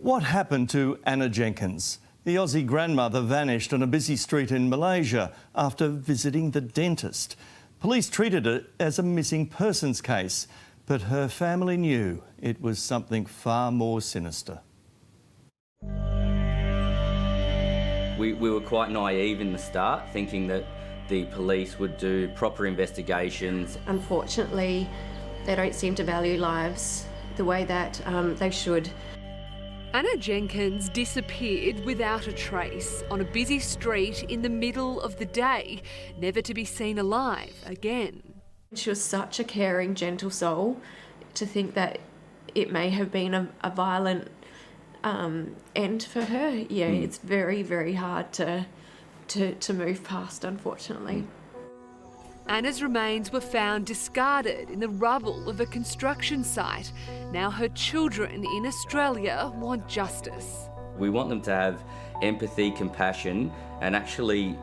What happened to Anna Jenkins? The Aussie grandmother vanished on a busy street in Malaysia after visiting the dentist. Police treated it as a missing persons case, but her family knew it was something far more sinister. We were quite naive in the start, thinking that the police would do proper investigations. Unfortunately, they don't seem to value lives the way that they should. Anna Jenkins disappeared without a trace on a busy street in the middle of the day, never to be seen alive again. She was such a caring, gentle soul. To think that it may have been a violent end for her, it's very, very hard to move past, unfortunately. Anna's remains were found discarded in the rubble of a construction site. Now her children in Australia want justice. We want them to have empathy, compassion, and actually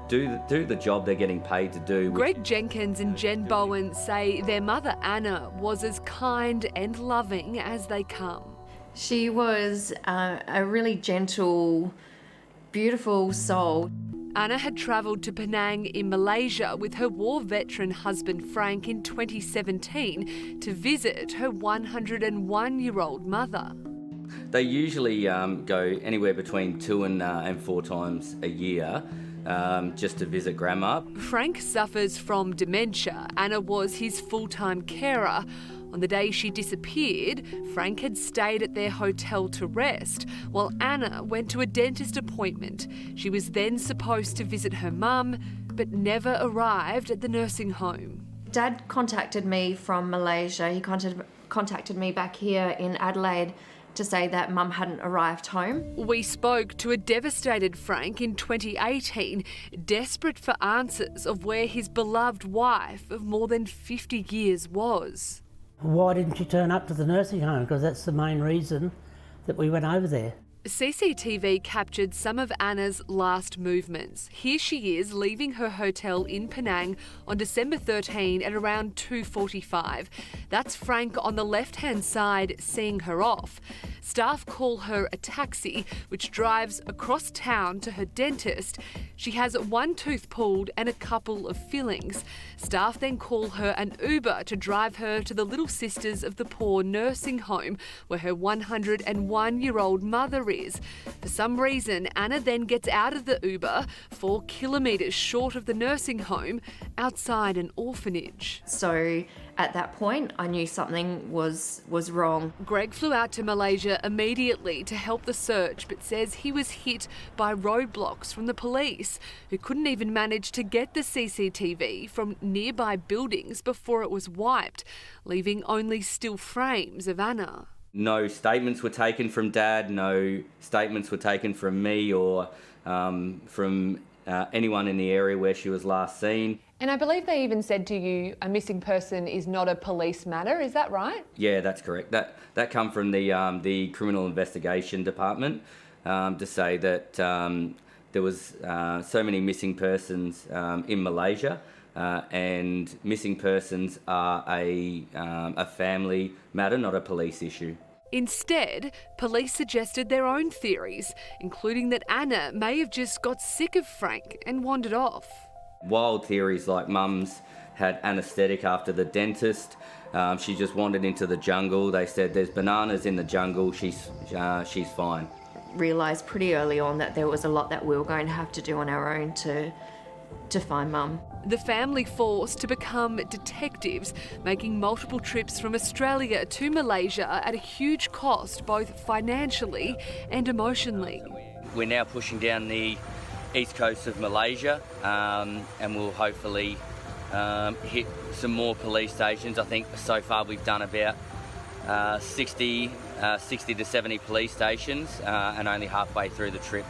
do the job they're getting paid to do. Greg Jenkins and Jen Bowen say their mother Anna was as kind and loving as they come. She was a really gentle, beautiful soul. Anna had travelled to Penang in Malaysia with her war veteran husband Frank in 2017 to visit her 101-year-old mother. They usually go anywhere between 2 and 4 times a year just to visit Grandma. Frank suffers from dementia. Anna was his full-time carer. On the day she disappeared, Frank had stayed at their hotel to rest, while Anna went to a dentist appointment. She was then supposed to visit her mum, but never arrived at the nursing home. Dad contacted me from Malaysia. He contacted me back here in Adelaide to say that Mum hadn't arrived home. We spoke to a devastated Frank in 2018, desperate for answers of where his beloved wife of more than 50 years was. Why didn't you turn up to the nursing home? Because that's the main reason that we went over there. CCTV captured some of Anna's last movements. Here she is leaving her hotel in Penang on December 13 at around 2:45. That's Frank on the left-hand side seeing her off. Staff call her a taxi, which drives across town to her dentist. She has one tooth pulled and a couple of fillings. Staff then call her an Uber to drive her to the Little Sisters of the Poor nursing home, where her 101-year-old mother is. For some reason, Anna then gets out of the Uber 4 kilometres short of the nursing home, outside an orphanage. So at that point, I knew something was wrong. Greg flew out to Malaysia immediately to help the search, but says he was hit by roadblocks from the police, who couldn't even manage to get the CCTV from nearby buildings before it was wiped, leaving only still frames of Anna. No statements were taken from Dad, no statements were taken from me or from anyone in the area where she was last seen. And I believe they even said to you, a missing person is not a police matter, is that right? Yeah, that's correct. That come from the Criminal Investigation Department to say that there was so many missing persons in Malaysia, and missing persons are a family matter, not a police issue. Instead, police suggested their own theories, including that Anna may have just got sick of Frank and wandered off. Wild theories like Mum's had anaesthetic after the dentist. She just wandered into the jungle. They said there's bananas in the jungle. She's fine. Realised pretty early on that there was a lot that we were going to have to do on our own to find Mum. The family forced to become detectives, making multiple trips from Australia to Malaysia at a huge cost, both financially and emotionally. We're now pushing down the east coast of Malaysia, and we'll hopefully hit some more police stations. I think so far we've done about 60 to 70 police stations, and only halfway through the trip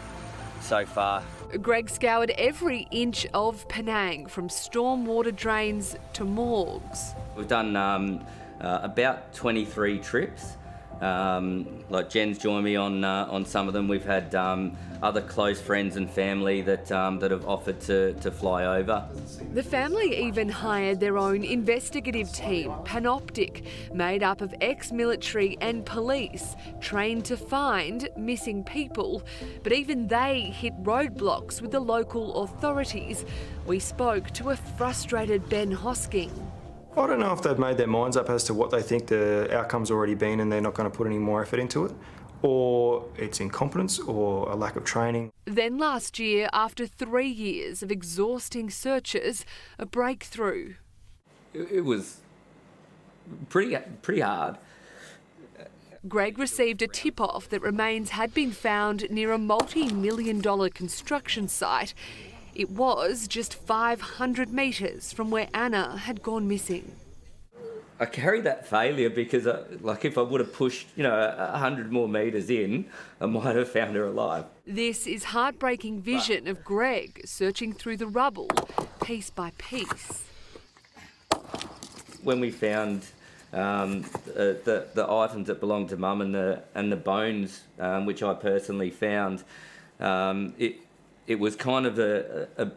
so far. Greg scoured every inch of Penang, from stormwater drains to morgues. We've done about 23 trips, Like Jen's joined me on some of them. We've had other close friends and family that have offered to fly over. The family even hired their own investigative team, Panoptic, made up of ex-military and police, trained to find missing people. But even they hit roadblocks with the local authorities. We spoke to a frustrated Ben Hosking. I don't know if they've made their minds up as to what they think the outcome's already been and they're not going to put any more effort into it, or it's incompetence or a lack of training. Then last year, after 3 years of exhausting searches, a breakthrough. It was pretty hard. Greg received a tip-off that remains had been found near a multi-million-dollar construction site. It was just 500 metres from where Anna had gone missing. I carry that failure because, if I would have pushed, 100 more metres in, I might have found her alive. This is heartbreaking vision of Greg searching through the rubble, piece by piece. When we found the items that belonged to Mum and the bones, which I personally found, it was kind of a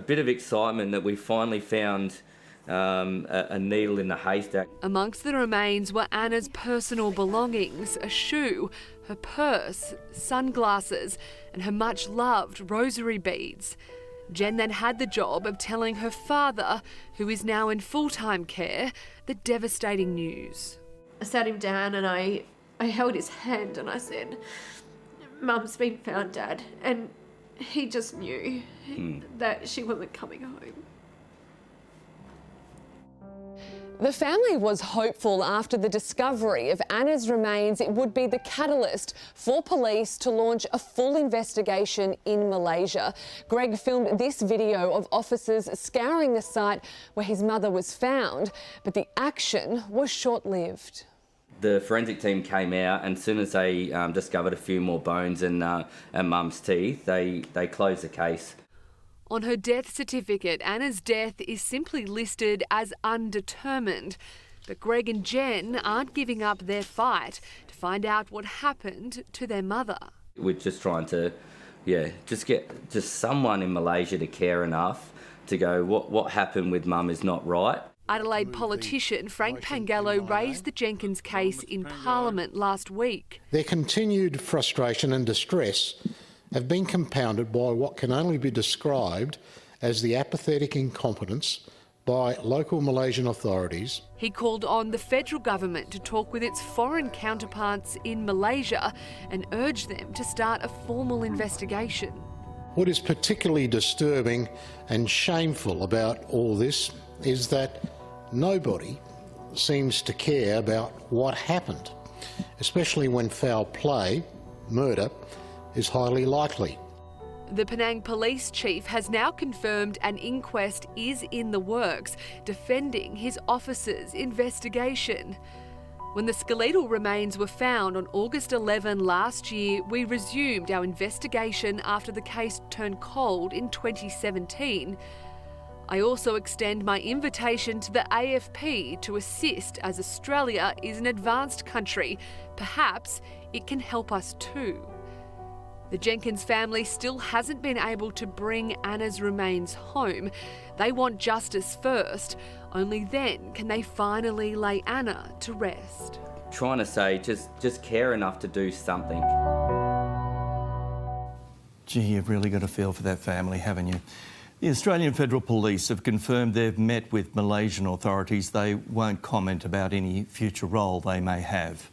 bit of excitement that we finally found a needle in the haystack. Amongst the remains were Anna's personal belongings, a shoe, her purse, sunglasses, and her much-loved rosary beads. Jen then had the job of telling her father, who is now in full-time care, the devastating news. I sat him down and I held his hand and I said, "Mum's been found, Dad," and he just knew that she wasn't coming home. The family was hopeful after the discovery of Anna's remains it would be the catalyst for police to launch a full investigation in Malaysia. Greg filmed this video of officers scouring the site where his mother was found, but the action was short-lived. The forensic team came out, and as soon as they discovered a few more bones and Mum's teeth, they closed the case. On her death certificate, Anna's death is simply listed as undetermined. But Greg and Jen aren't giving up their fight to find out what happened to their mother. We're just trying to, just get just someone in Malaysia to care enough to go, what happened with Mum is not right. Adelaide politician Frank Pangallo raised the Jenkins case in Parliament last week. Their continued frustration and distress have been compounded by what can only be described as the apathetic incompetence by local Malaysian authorities. He called on the federal government to talk with its foreign counterparts in Malaysia and urged them to start a formal investigation. What is particularly disturbing and shameful about all this is that nobody seems to care about what happened, especially when foul play, murder, is highly likely. The Penang police chief has now confirmed an inquest is in the works, defending his officer's investigation. When the skeletal remains were found on August 11 last year, we resumed our investigation after the case turned cold in 2017. I also extend my invitation to the AFP to assist, as Australia is an advanced country. Perhaps it can help us too. The Jenkins family still hasn't been able to bring Anna's remains home. They want justice first. Only then can they finally lay Anna to rest. Trying to say, just care enough to do something. Gee, you've really got a feel for that family, haven't you? The Australian Federal Police have confirmed they've met with Malaysian authorities. They won't comment about any future role they may have.